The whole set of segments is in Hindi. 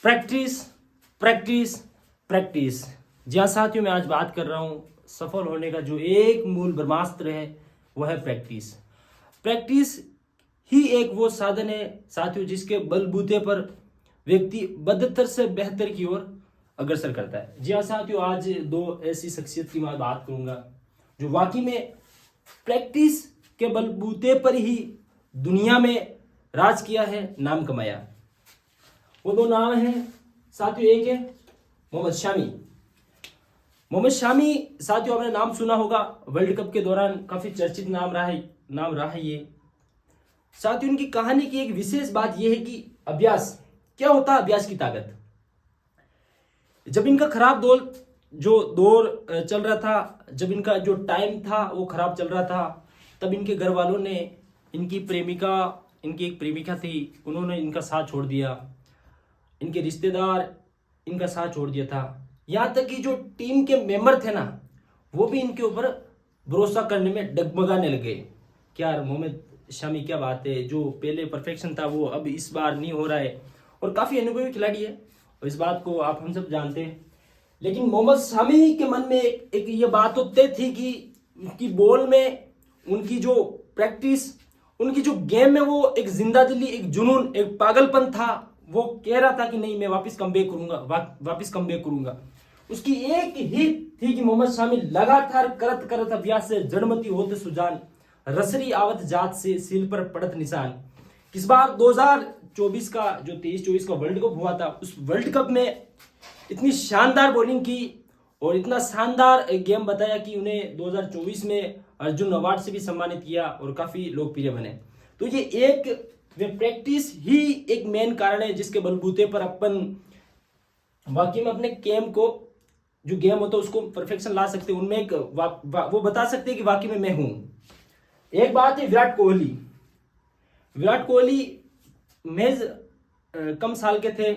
Practice practice practice. जी हाँ साथियों, मैं आज बात कर रहा हूँ सफल होने का जो एक मूल ब्रह्मास्त्र है वह है प्रैक्टिस। प्रैक्टिस ही एक वो साधन है साथियों जिसके बलबूते पर व्यक्ति बदतर से बेहतर की ओर अग्रसर करता है। जी हाँ साथियों, आज दो ऐसी शख्सियत की मैं बात करूंगा जो वाकई में प्रैक्टिस के बलबूते पर ही दुनिया में राज किया है, नाम कमाया। वो दो नाम हैं साथियों, एक है मोहम्मद शामी। मोहम्मद शामी साथियों, आपने नाम सुना होगा, वर्ल्ड कप के दौरान काफी चर्चित नाम रहा है ये। साथियों, उनकी कहानी की एक विशेष बात यह है कि अभ्यास क्या होता है, अभ्यास की ताकत। जब इनका खराब दौर चल रहा था, जब इनका जो टाइम था वो खराब चल रहा था, तब इनके घर वालों ने इनकी एक प्रेमिका थी, उन्होंने इनका साथ छोड़ दिया। इनके रिश्तेदार इनका साथ छोड़ दिया था। यहाँ तक कि जो टीम के मेंबर थे ना, वो भी इनके ऊपर भरोसा करने में डगमगाने लगे कि यार मोहम्मद शामी क्या बात है, जो पहले परफेक्शन था वो अब इस बार नहीं हो रहा है। और काफ़ी अनुभवी खिलाड़ी है और इस बात को हम सब जानते हैं। लेकिन मोहम्मद शामी के मन में एक ये बात तो तय थी कि उनकी बॉल में उनकी जो प्रैक्टिस, उनकी जो गेम में वो एक जिंदा दिली, एक जुनून, एक पागलपन था। वो कह रहा था कि नहीं, मैं वापस कम बैक करूंगा। उसकी एक ही थी कि मोहम्मद शामी लगातार करत अभ्यास से जड़मती होते सुजान, रसरी आवत जात से सील पर पड़त निशान। इस बार 2024 का जो 23-24 का वर्ल्ड कप हुआ था, उस वर्ल्ड कप में इतनी शानदार बॉलिंग की और इतना शानदार गेम बताया कि उन्हें 2024 में अर्जुन अवार्ड से भी सम्मानित किया और काफी लोकप्रिय बने। तो ये एक प्रैक्टिस ही एक मेन कारण है जिसके बलबूते पर अपन वाकई में अपने गेम को, जो गेम होता है उसको परफेक्शन ला सकते हैं। उनमें एक वो बता सकते हैं कि वाकई में मैं हूं। एक बात है विराट कोहली महज कम साल के थे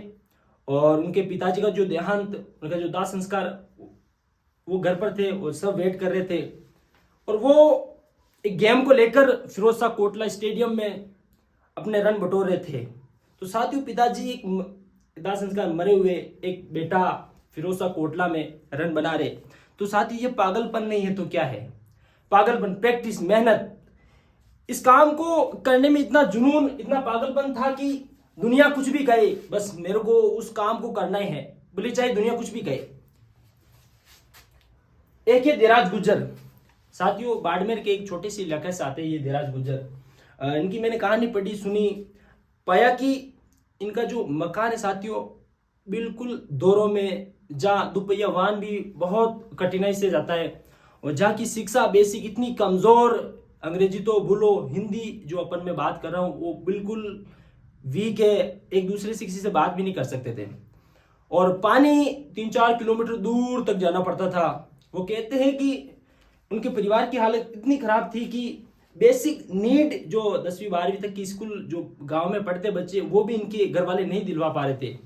और उनके पिताजी का जो देहांत, उनका जो दाह संस्कार, वो घर पर थे और सब वेट कर रहे थे। और वो एक गेम को लेकर फिरोज शाह कोटला स्टेडियम में अपने रन बटोर रहे थे। तो साथियों, पिताजी एक दाह संस्कार मरे हुए, एक बेटा फिरोज शाह कोटला में रन बना रहे। तो साथियों, ये पागलपन नहीं है तो क्या है? पागलपन, प्रैक्टिस, मेहनत। इस काम को करने में इतना जुनून, इतना पागलपन था कि दुनिया कुछ भी कहे, बस मेरे को उस काम को करना ही है, बोले चाहे दुनिया कुछ भी कहे। एक है धीराज गुज्जर। साथियों, बाड़मेर के एक छोटे से इलाके से आते हैं ये धीराज गुज्जर। इनकी मैंने कहानी पढ़ी, सुनी, पाया कि इनका जो मकान है साथियों बिल्कुल दौरों में, जहाँ दोपहिया वाहन भी बहुत कठिनाई से जाता है और जहाँ की शिक्षा बेसिक इतनी कमजोर, अंग्रेजी तो भूलो, हिंदी जो अपन में बात कर रहा हूँ वो बिल्कुल वीक है, एक दूसरे से किसी से बात भी नहीं कर सकते थे और पानी 3-4 किलोमीटर दूर तक जाना पड़ता था। वो कहते हैं कि उनके परिवार की हालत इतनी खराब थी कि बेसिक नीड जो 10वीं 12वीं तक की स्कूल जो गांव में पढ़ते बच्चे, वो भी इनके घर वाले नहीं दिलवा पा रहे थे।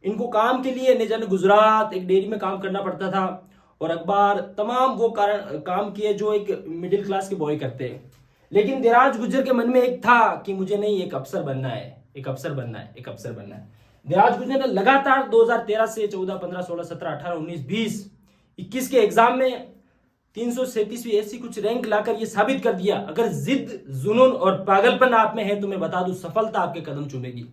इनको काम के लिए न जाने गुजरात एक डेयरी में काम करना पड़ता था और अखबार तमाम वो काम किए जो एक मिडिल क्लास के बॉय करते हैं। लेकिन धीराज गुज्जर के मन में एक था कि मुझे नहीं, एक अफसर बनना है। धीराज गुज्जर ने लगातार 2013 से 14, 15, 16, 17, 18, 19, 20, 21 के एग्जाम में 337वीं ऐसी कुछ रैंक लाकर ये साबित कर दिया, अगर जिद, जुनून और पागलपन आप में है तो मैं बता दूं सफलता आपके कदम चूमेगी।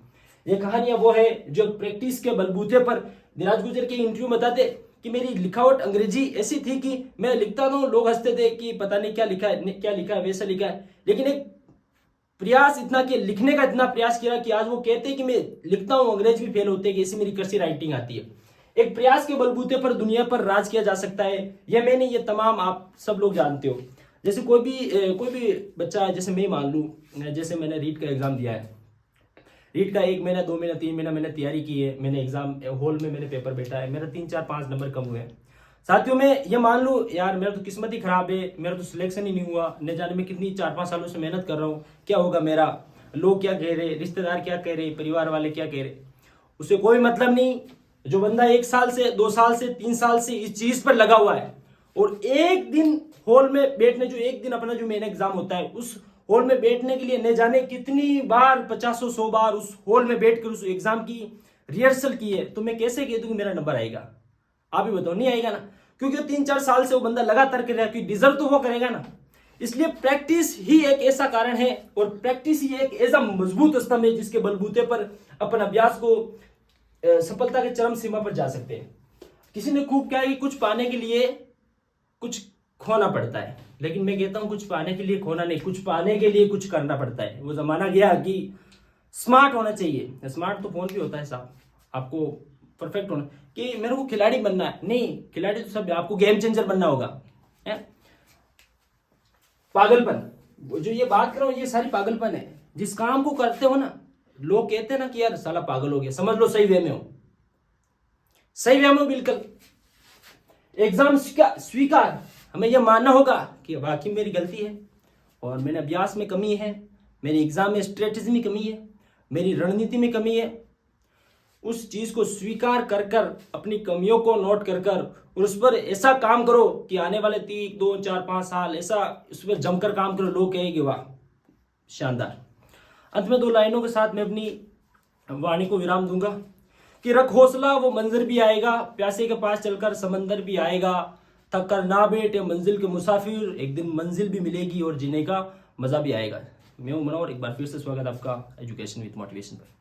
ये कहानियां वो है जो प्रैक्टिस के बलबूते पर। धीराज गुज्जर के इंटरव्यू में बताते कि मेरी लिखावट अंग्रेजी ऐसी थी कि मैं लिखता था, लोग हंसते थे कि पता नहीं क्या लिखा है, वैसा लिखा है। लेकिन एक प्रयास इतना कि लिखने का इतना प्रयास किया कि आज वो कहते हैं कि मैं लिखता हूँ, अंग्रेज भी फेल होते हैं कि ऐसी मेरी कर्सिव राइटिंग आती है। एक प्रयास के बलबूते पर दुनिया पर राज किया जा सकता है। ये तमाम आप सब लोग जानते हो। जैसे कोई भी बच्चा है, जैसे मैं मान लूँ, जैसे मैंने रीट का एग्जाम दिया है, रीट का 1 महीना 2 महीना 3 महीना मैंने तैयारी की है, मैंने एग्जाम हॉल में मैंने पेपर बैठा है, मेरा 3, 4, 5 नंबर कम हुए हैं। साथियों, मैं ये मान लूँ यार मेरा तो किस्मत ही खराब है, मेरा तो सिलेक्शन ही नहीं हुआ, न जाने में कितनी 4-5 सालों से मेहनत कर रहा हूँ, क्या होगा मेरा, लोग क्या कह रहे, रिश्तेदार क्या कह रहे, परिवार वाले क्या कह रहे। उससे कोई मतलब नहीं। जो बंदा 1 साल से 2 साल से 3 साल से इस चीज पर लगा हुआ है और एक दिन हॉल में बैठने, जो एक दिन अपना जो मेन एग्जाम होता है उस हॉल में बैठने के लिए न जाने कितनी बार, 50-100 बार उस हॉल में बैठकर उस एग्जाम की रिहर्सल की है, तो मैं कैसे कह दूं कि मेरा नंबर आएगा? आप ही बताओ, नहीं आएगा ना, क्योंकि 3-4 साल से वो बंदा लगातार कर रहा है, कि डिजर्व तो वो करेगा ना। इसलिए प्रैक्टिस ही एक ऐसा कारण है, और प्रैक्टिस ही एक ऐसा मजबूत स्तंभ है जिसके बलबूते पर अपन अभ्यास को सफलता के चरम सीमा पर जा सकते हैं। किसी ने खूब कहा कि कुछ पाने के लिए कुछ खोना पड़ता है, लेकिन मैं कहता हूं कुछ पाने के लिए खोना नहीं, कुछ पाने के लिए कुछ करना पड़ता है। वो जमाना गया कि स्मार्ट होना चाहिए, स्मार्ट तो फोन भी होता है साहब, आपको परफेक्ट होना, कि मेरे को खिलाड़ी बनना है, नहीं, खिलाड़ी तो सब, आपको गेम चेंजर बनना होगा, है? पागलपन, जो ये बात कर रहा हूं ये सारी पागलपन है। जिस काम को करते हो ना, लोग कहते हैं ना कि यार साला पागल हो गया, समझ लो सही वे में हो, सही वे में बिल्कुल। एग्जाम स्वीकार, हमें यह मानना होगा कि वाकई मेरी गलती है, और मैंने अभ्यास में कमी है, मेरी एग्जाम में स्ट्रेटेजी में कमी है, मेरी रणनीति में कमी है। उस चीज को स्वीकार कर कर, अपनी कमियों को नोट कर कर, और उस पर ऐसा काम करो कि आने वाले 3, 2, 4, 5 साल ऐसा उस पर जमकर काम करो, लोग कहेंगे वाह शानदार। अंत में 2 लाइनों के साथ मैं अपनी वाणी को विराम दूंगा कि रख हौसला, वो मंजर भी आएगा, प्यासे के पास चलकर समंदर भी आएगा, थक कर ना बैठे मंजिल के मुसाफिर, एक दिन मंजिल भी मिलेगी और जीने का मजा भी आएगा। मैं हूं मनोहर, एक बार फिर से स्वागत आपका एजुकेशन विद मोटिवेशन पर।